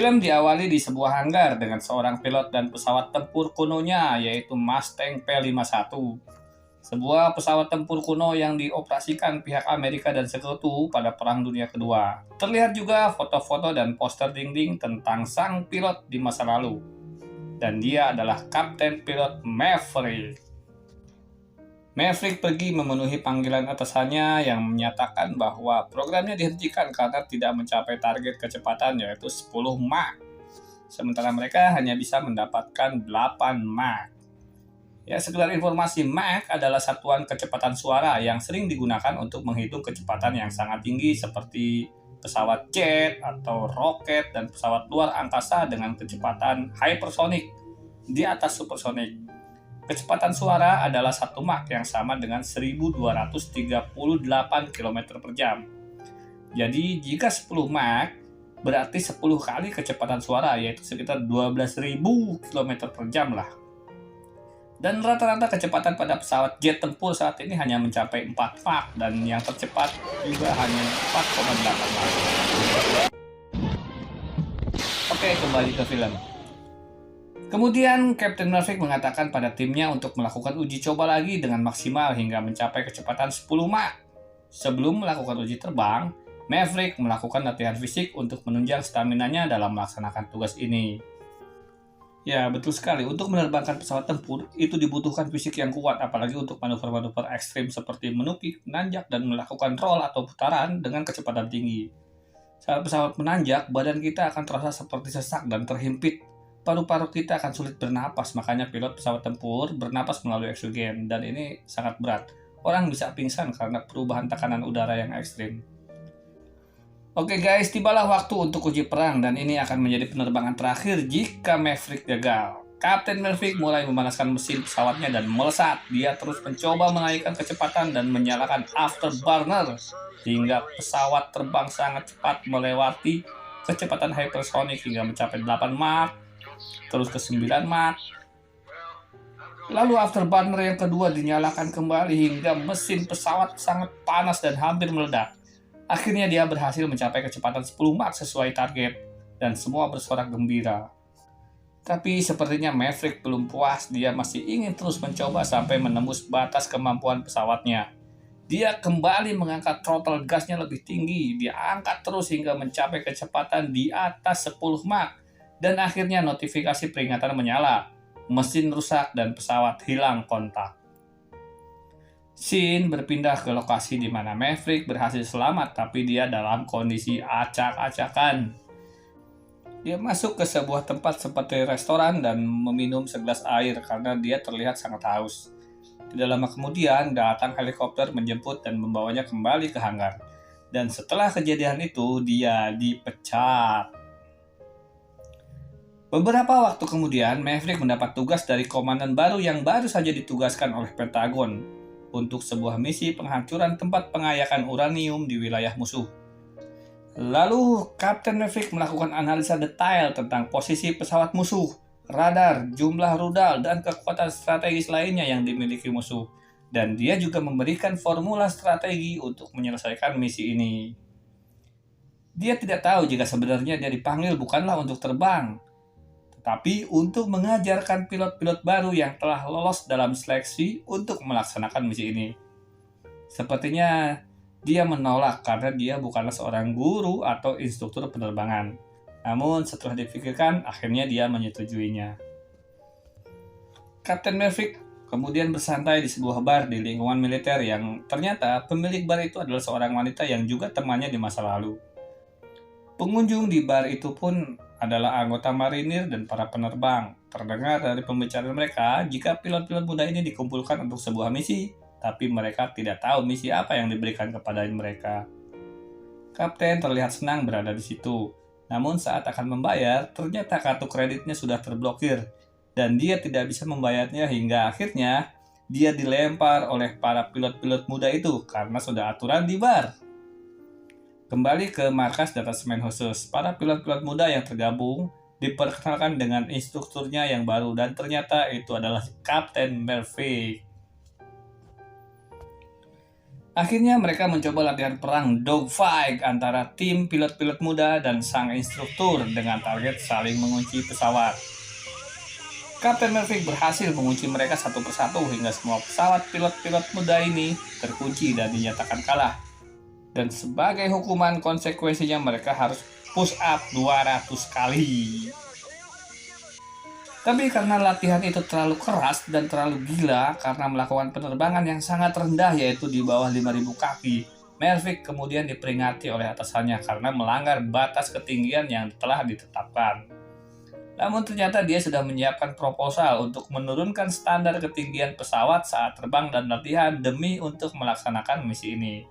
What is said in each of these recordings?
Film diawali di sebuah hanggar dengan seorang pilot dan pesawat tempur kunonya, yaitu Mustang P-51. Sebuah pesawat tempur kuno yang dioperasikan pihak Amerika dan Sekutu pada Perang Dunia Kedua. Terlihat juga foto-foto dan poster dinding tentang sang pilot di masa lalu. Dan dia adalah Kapten Pilot Maverick. Maverick pergi memenuhi panggilan atasannya yang menyatakan bahwa programnya dihentikan karena tidak mencapai target kecepatan yaitu 10 Mach. Sementara mereka hanya bisa mendapatkan 8 Mach. Ya, sekedar informasi, Mach adalah satuan kecepatan suara yang sering digunakan untuk menghitung kecepatan yang sangat tinggi seperti pesawat jet atau roket dan pesawat luar angkasa dengan kecepatan hypersonic di atas supersonik. Kecepatan suara adalah 1 Mach yang sama dengan 1238 km per jam. Jadi jika 10 Mach berarti 10 kali kecepatan suara, yaitu sekitar 12.000 km per jam lah. Dan rata-rata kecepatan pada pesawat jet tempur saat ini hanya mencapai 4 Mach dan yang tercepat juga hanya 4,8 Mach. Oke, kembali ke film. Kemudian Kapten Maverick mengatakan pada timnya untuk melakukan uji coba lagi dengan maksimal hingga mencapai kecepatan 10 Mach. Sebelum melakukan uji terbang, Maverick melakukan latihan fisik untuk menunjang staminanya dalam melaksanakan tugas ini. Ya, betul sekali. Untuk menerbangkan pesawat tempur, itu dibutuhkan fisik yang kuat, apalagi untuk manuver-manuver ekstrim seperti menukik, menanjak, dan melakukan roll atau putaran dengan kecepatan tinggi. Saat pesawat menanjak, badan kita akan terasa seperti sesak dan terhimpit. Paru-paru kita akan sulit bernapas, makanya pilot pesawat tempur bernapas melalui oksigen, dan ini sangat berat. Orang bisa pingsan karena perubahan tekanan udara yang ekstrim. Oke guys, tibalah waktu untuk uji perang, dan ini akan menjadi penerbangan terakhir jika Maverick gagal. Kapten Maverick mulai memanaskan mesin pesawatnya dan melesat. Dia terus mencoba menaikkan kecepatan dan menyalakan afterburner, hingga pesawat terbang sangat cepat melewati kecepatan hypersonic hingga mencapai 8 Mach. Terus ke 9 Mach. Lalu afterburner yang kedua dinyalakan kembali hingga mesin pesawat sangat panas dan hampir meledak. Akhirnya dia berhasil mencapai kecepatan 10 Mach sesuai target dan semua bersorak gembira. Tapi sepertinya Maverick belum puas, dia masih ingin terus mencoba sampai menembus batas kemampuan pesawatnya. Dia kembali mengangkat throttle gasnya lebih tinggi, dia angkat terus hingga mencapai kecepatan di atas 10 Mach. Dan akhirnya notifikasi peringatan menyala, mesin rusak dan pesawat hilang kontak. Scene berpindah ke lokasi di mana Maverick berhasil selamat, tapi dia dalam kondisi acak-acakan. Dia masuk ke sebuah tempat seperti restoran dan meminum segelas air karena dia terlihat sangat haus. Tidak lama kemudian datang helikopter menjemput dan membawanya kembali ke hanggar. Dan setelah kejadian itu dia dipecat. Beberapa waktu kemudian, Maverick mendapat tugas dari komandan baru yang baru saja ditugaskan oleh Pentagon untuk sebuah misi penghancuran tempat pengayakan uranium di wilayah musuh. Lalu, Kapten Maverick melakukan analisa detail tentang posisi pesawat musuh, radar, jumlah rudal, dan kekuatan strategis lainnya yang dimiliki musuh. Dan dia juga memberikan formula strategi untuk menyelesaikan misi ini. Dia tidak tahu jika sebenarnya dia dipanggil bukanlah untuk terbang, tapi untuk mengajarkan pilot-pilot baru yang telah lolos dalam seleksi untuk melaksanakan misi ini. Sepertinya dia menolak karena dia bukanlah seorang guru atau instruktur penerbangan. Namun setelah dipikirkan, akhirnya dia menyetujuinya. Kapten Maverick kemudian bersantai di sebuah bar di lingkungan militer yang ternyata pemilik bar itu adalah seorang wanita yang juga temannya di masa lalu. Pengunjung di bar itu pun adalah anggota marinir dan para penerbang. Terdengar dari pembicaraan mereka jika pilot-pilot muda ini dikumpulkan untuk sebuah misi, tapi mereka tidak tahu misi apa yang diberikan kepada mereka. Kapten terlihat senang berada di situ, namun saat akan membayar, ternyata kartu kreditnya sudah terblokir, dan dia tidak bisa membayarnya hingga akhirnya dia dilempar oleh para pilot-pilot muda itu karena sudah aturan di bar. Kembali ke markas detasemen khusus, para pilot-pilot muda yang tergabung diperkenalkan dengan instrukturnya yang baru dan ternyata itu adalah Kapten Maverick. Akhirnya mereka mencoba latihan perang dogfight antara tim pilot-pilot muda dan sang instruktur dengan target saling mengunci pesawat. Kapten Maverick berhasil mengunci mereka satu persatu hingga semua pesawat pilot-pilot muda ini terkunci dan dinyatakan kalah. Dan sebagai hukuman konsekuensinya mereka harus push up 200 kali. Tapi karena latihan itu terlalu keras dan terlalu gila karena melakukan penerbangan yang sangat rendah yaitu di bawah 5.000 kaki, Maverick kemudian diperingati oleh atasannya karena melanggar batas ketinggian yang telah ditetapkan. Namun ternyata dia sudah menyiapkan proposal untuk menurunkan standar ketinggian pesawat saat terbang dan latihan demi untuk melaksanakan misi ini.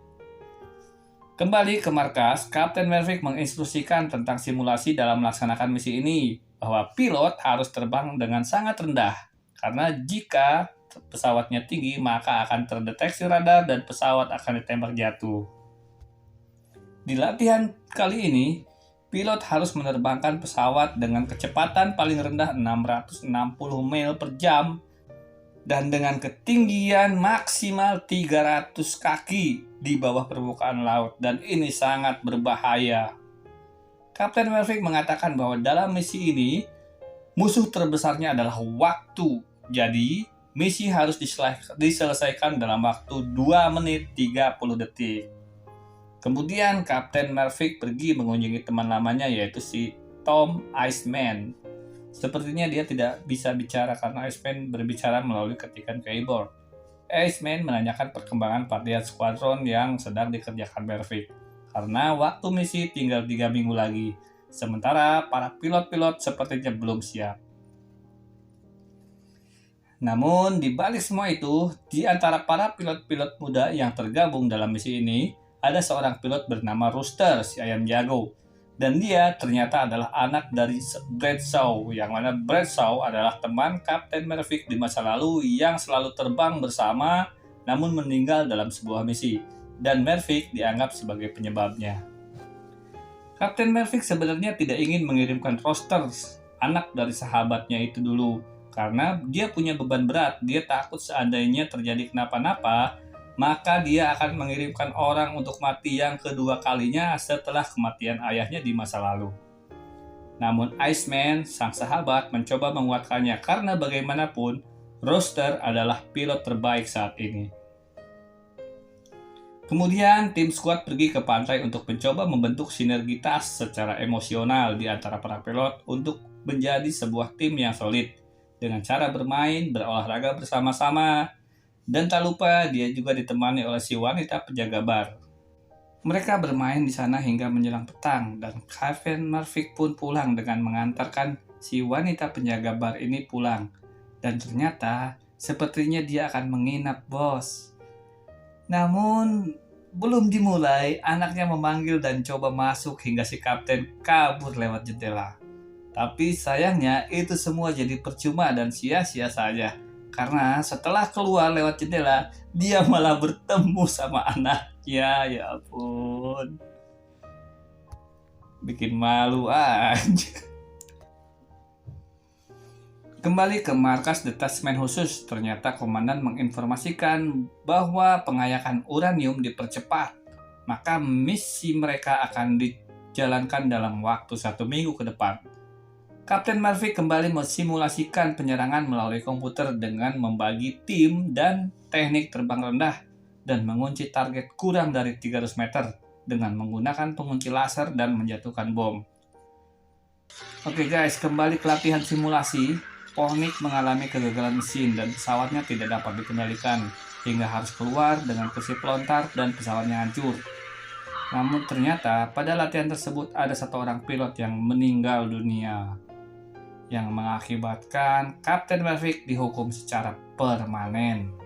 Kembali ke markas, Kapten Maverick menginstruksikan tentang simulasi dalam melaksanakan misi ini, bahwa pilot harus terbang dengan sangat rendah, karena jika pesawatnya tinggi maka akan terdeteksi radar dan pesawat akan ditembak jatuh. Di latihan kali ini, pilot harus menerbangkan pesawat dengan kecepatan paling rendah 660 mil per jam dan dengan ketinggian maksimal 300 kaki di bawah permukaan laut, dan ini sangat berbahaya. Kapten Maverick mengatakan bahwa dalam misi ini musuh terbesarnya adalah waktu. Jadi, misi harus diselesaikan dalam waktu 2 menit 30 detik. Kemudian Kapten Maverick pergi mengunjungi teman lamanya yaitu si Tom Iceman. Sepertinya dia tidak bisa bicara karena Iceman berbicara melalui ketikan keyboard. Iceman menanyakan perkembangan latihan skuadron yang sedang dikerjakan Maverick, karena waktu misi tinggal 3 minggu lagi, sementara para pilot-pilot sepertinya belum siap. Namun, di balik semua itu, di antara para pilot-pilot muda yang tergabung dalam misi ini, ada seorang pilot bernama Rooster, si ayam jago. Dan dia ternyata adalah anak dari Bradshaw, yang mana Bradshaw adalah teman Kapten Maverick di masa lalu yang selalu terbang bersama, namun meninggal dalam sebuah misi. Dan Maverick dianggap sebagai penyebabnya. Kapten Maverick sebenarnya tidak ingin mengirimkan Rooster, anak dari sahabatnya itu dulu, karena dia punya beban berat. Dia takut seandainya terjadi kenapa-napa, maka dia akan mengirimkan orang untuk mati yang kedua kalinya setelah kematian ayahnya di masa lalu. Namun Iceman, sang sahabat, mencoba menguatkannya karena bagaimanapun Rooster adalah pilot terbaik saat ini. Kemudian tim skuad pergi ke pantai untuk mencoba membentuk sinergitas secara emosional di antara para pilot untuk menjadi sebuah tim yang solid dengan cara bermain, berolahraga bersama-sama, dan tak lupa dia juga ditemani oleh si wanita penjaga bar. Mereka bermain di sana hingga menjelang petang dan Kapten Maverick pun pulang dengan mengantarkan si wanita penjaga bar ini pulang. Dan ternyata sepertinya dia akan menginap, bos. Namun, belum dimulai, anaknya memanggil dan coba masuk hingga si kapten kabur lewat jendela. Tapi sayangnya itu semua jadi percuma dan sia-sia saja. Karena setelah keluar lewat jendela, dia malah bertemu sama anaknya. Ya ampun. Bikin malu aja. Kembali ke markas detasmen khusus, ternyata komandan menginformasikan bahwa pengayakan uranium dipercepat. Maka misi mereka akan dijalankan dalam waktu 1 minggu ke depan. Kapten Maverick kembali mensimulasikan penyerangan melalui komputer dengan membagi tim dan teknik terbang rendah dan mengunci target kurang dari 300 meter dengan menggunakan pengunci laser dan menjatuhkan bom. Oke guys, kembali ke latihan simulasi. Pornik mengalami kegagalan mesin dan pesawatnya tidak dapat dikendalikan hingga harus keluar dengan kursi pelontar dan pesawatnya hancur. Namun ternyata pada latihan tersebut ada 1 orang pilot yang meninggal dunia, yang mengakibatkan Kapten Maverick dihukum secara permanen.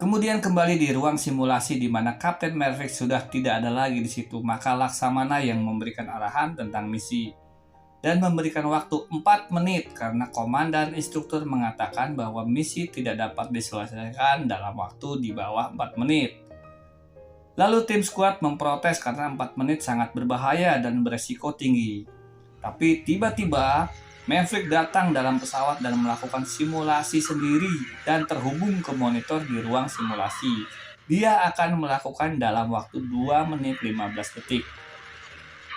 Kemudian kembali di ruang simulasi di mana Kapten Maverick sudah tidak ada lagi di situ, maka Laksamana yang memberikan arahan tentang misi dan memberikan waktu 4 menit karena komandan instruktur mengatakan bahwa misi tidak dapat diselesaikan dalam waktu di bawah 4 menit. Lalu tim skuad memprotes karena 4 menit sangat berbahaya dan beresiko tinggi. Tapi tiba-tiba Maverick datang dalam pesawat dan melakukan simulasi sendiri dan terhubung ke monitor di ruang simulasi. Dia akan melakukan dalam waktu 2 menit 15 detik.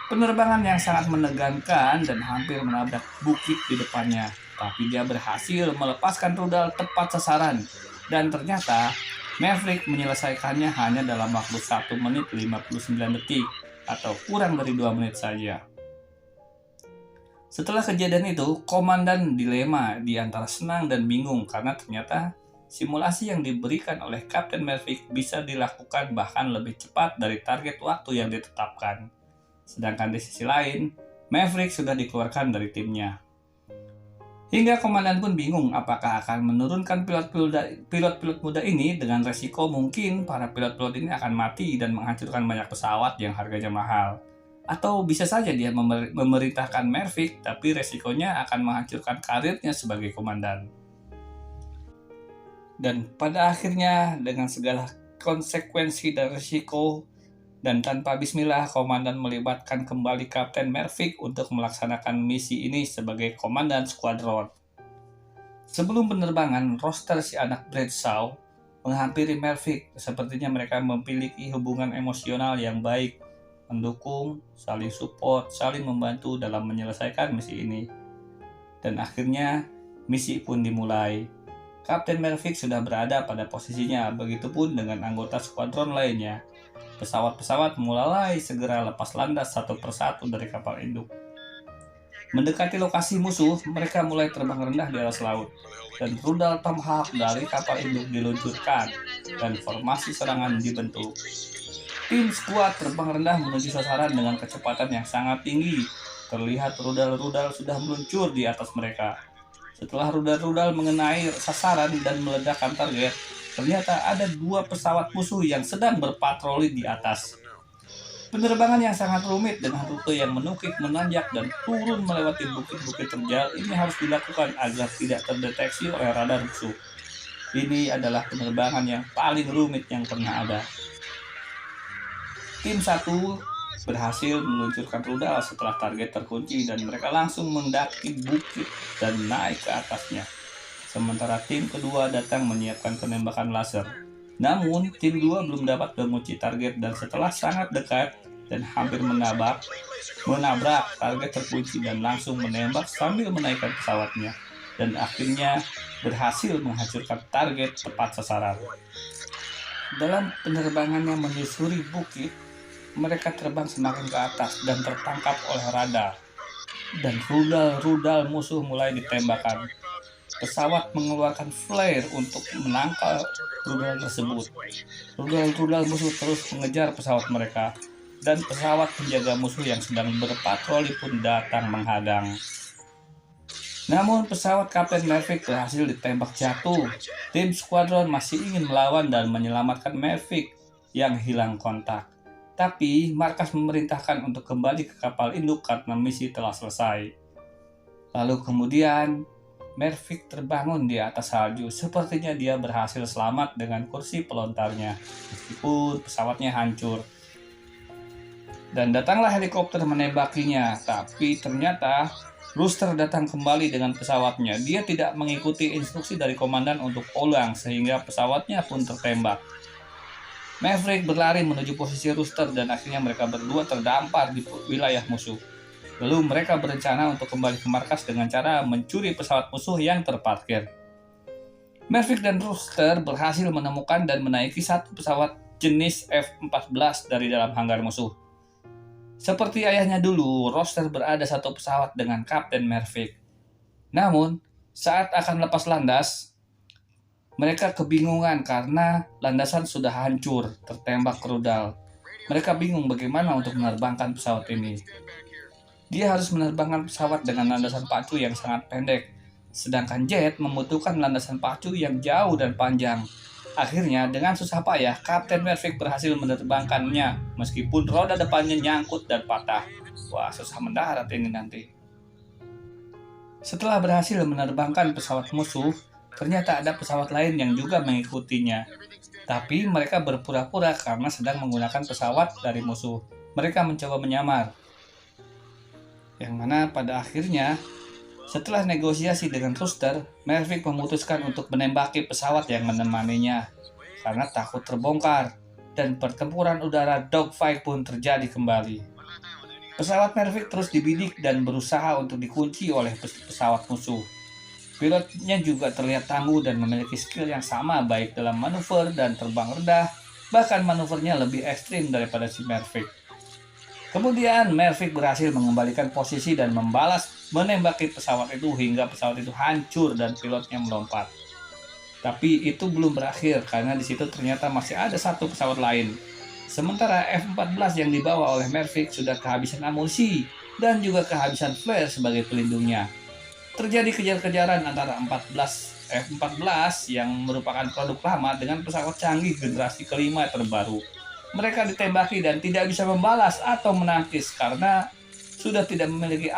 Penerbangan yang sangat menegangkan dan hampir menabrak bukit di depannya, tapi dia berhasil melepaskan rudal tepat sasaran. Dan ternyata Maverick menyelesaikannya hanya dalam waktu 1 menit 59 detik atau kurang dari 2 menit saja. Setelah kejadian itu, komandan dilema di antara senang dan bingung karena ternyata simulasi yang diberikan oleh Kapten Maverick bisa dilakukan bahkan lebih cepat dari target waktu yang ditetapkan. Sedangkan di sisi lain, Maverick sudah dikeluarkan dari timnya. Hingga komandan pun bingung apakah akan menurunkan pilot-pilot muda ini dengan resiko mungkin para pilot-pilot ini akan mati dan menghancurkan banyak pesawat yang harganya mahal. Atau bisa saja dia memerintahkan Maverick tapi resikonya akan menghancurkan karirnya sebagai komandan. Dan pada akhirnya dengan segala konsekuensi dan resiko dan tanpa bismillah, komandan melibatkan kembali Kapten Maverick untuk melaksanakan misi ini sebagai komandan skuadron. Sebelum penerbangan, roster si anak Bradshaw menghampiri Maverick. Sepertinya mereka memiliki hubungan emosional yang baik, mendukung, saling support, saling membantu dalam menyelesaikan misi ini. Dan akhirnya misi pun dimulai. Kapten Maverick sudah berada pada posisinya, begitupun dengan anggota skuadron lainnya. Pesawat-pesawat mulai segera lepas landas satu persatu dari kapal induk. Mendekati lokasi musuh, mereka mulai terbang rendah di atas laut, dan rudal Tomahawk dari kapal induk diluncurkan, dan formasi serangan dibentuk. Tim skuad terbang rendah menuju sasaran dengan kecepatan yang sangat tinggi. Terlihat rudal-rudal sudah meluncur di atas mereka. Setelah rudal-rudal mengenai sasaran dan meledakkan target, ternyata ada 2 pesawat musuh yang sedang berpatroli di atas. Penerbangan yang sangat rumit dengan rute yang menukik, menanjak, dan turun melewati bukit-bukit terjal ini harus dilakukan agar tidak terdeteksi oleh radar musuh. Ini adalah penerbangan yang paling rumit yang pernah ada. Tim 1 berhasil meluncurkan rudal setelah target terkunci dan mereka langsung mendaki bukit dan naik ke atasnya. Sementara tim kedua datang menyiapkan penembakan laser. Namun, tim 2 belum dapat mengunci target dan setelah sangat dekat dan hampir menabrak target terkunci dan langsung menembak sambil menaikkan pesawatnya. Dan akhirnya berhasil menghancurkan target tepat sasaran. Dalam penerbangan yang menyusuri bukit, mereka terbang semakin ke atas dan tertangkap oleh radar. Dan rudal-rudal musuh mulai ditembakkan. Pesawat mengeluarkan flare untuk menangkal rudal tersebut. Rudal-rudal musuh terus mengejar pesawat mereka. Dan pesawat penjaga musuh yang sedang berpatroli pun datang menghadang. Namun pesawat Kapten Maverick berhasil ditembak jatuh. Tim skuadron masih ingin melawan dan menyelamatkan Maverick yang hilang kontak. Tapi markas memerintahkan untuk kembali ke kapal induk karena misi telah selesai. Lalu kemudian Maverick terbangun di atas salju. Sepertinya dia berhasil selamat dengan kursi pelontarnya, meskipun pesawatnya hancur. Dan datanglah helikopter menembakinya, tapi ternyata Rooster datang kembali dengan pesawatnya. Dia tidak mengikuti instruksi dari komandan untuk pulang, sehingga pesawatnya pun tertembak. Maverick berlari menuju posisi Rooster dan akhirnya mereka berdua terdampar di wilayah musuh. Lalu mereka berencana untuk kembali ke markas dengan cara mencuri pesawat musuh yang terparkir. Maverick dan Rooster berhasil menemukan dan menaiki satu pesawat jenis F-14 dari dalam hanggar musuh. Seperti ayahnya dulu, Rooster berada satu pesawat dengan Kapten Maverick. Namun, saat akan lepas landas, mereka kebingungan karena landasan sudah hancur, tertembak rudal. Mereka bingung bagaimana untuk menerbangkan pesawat ini. Dia harus menerbangkan pesawat dengan landasan pacu yang sangat pendek, sedangkan jet membutuhkan landasan pacu yang jauh dan panjang. Akhirnya, dengan susah payah, Kapten Maverick berhasil menerbangkannya, meskipun roda depannya nyangkut dan patah. Wah, susah mendarat ini nanti. Setelah berhasil menerbangkan pesawat musuh, ternyata ada pesawat lain yang juga mengikutinya. Tapi mereka berpura-pura karena sedang menggunakan pesawat dari musuh. Mereka mencoba menyamar. Yang mana pada akhirnya Setelah negosiasi dengan Rooster, Maverick memutuskan untuk menembaki pesawat yang menemaninya karena takut terbongkar, dan pertempuran udara dogfight pun terjadi kembali. Pesawat Maverick terus dibidik dan berusaha untuk dikunci oleh pesawat musuh. Pilotnya juga terlihat tangguh dan memiliki skill yang sama baik dalam manuver dan terbang rendah, bahkan manuvernya lebih ekstrim daripada si Maverick. Kemudian Maverick berhasil mengembalikan posisi dan membalas menembaki pesawat itu hingga pesawat itu hancur dan pilotnya melompat. Tapi itu belum berakhir karena di situ ternyata masih ada satu pesawat lain. Sementara F-14 yang dibawa oleh Maverick sudah kehabisan amunisi dan juga kehabisan flare sebagai pelindungnya. Terjadi kejar-kejaran antara F-14 yang merupakan produk lama dengan pesawat canggih generasi kelima terbaru. Mereka ditembaki dan tidak bisa membalas atau menangkis karena sudah tidak memiliki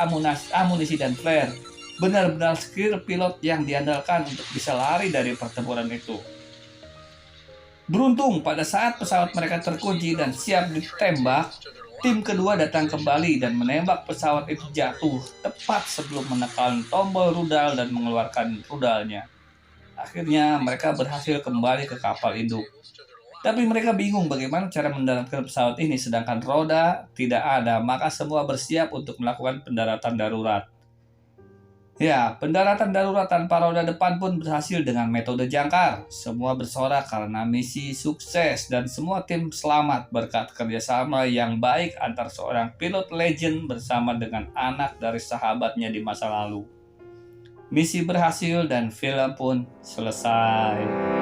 amunisi dan flare. Benar-benar skill pilot yang diandalkan untuk bisa lari dari pertempuran itu. Beruntung pada saat pesawat mereka terkunci dan siap ditembak, tim kedua datang kembali dan menembak pesawat itu jatuh tepat sebelum menekan tombol rudal dan mengeluarkan rudalnya. Akhirnya mereka berhasil kembali ke kapal induk. Tapi mereka bingung bagaimana cara mendaratkan pesawat ini sedangkan roda tidak ada, maka semua bersiap untuk melakukan pendaratan darurat. Ya, pendaratan darurat tanpa roda depan pun berhasil dengan metode jangkar. Semua bersorak karena misi sukses dan semua tim selamat berkat kerjasama yang baik antar seorang pilot legend bersama dengan anak dari sahabatnya di masa lalu. Misi berhasil dan film pun selesai.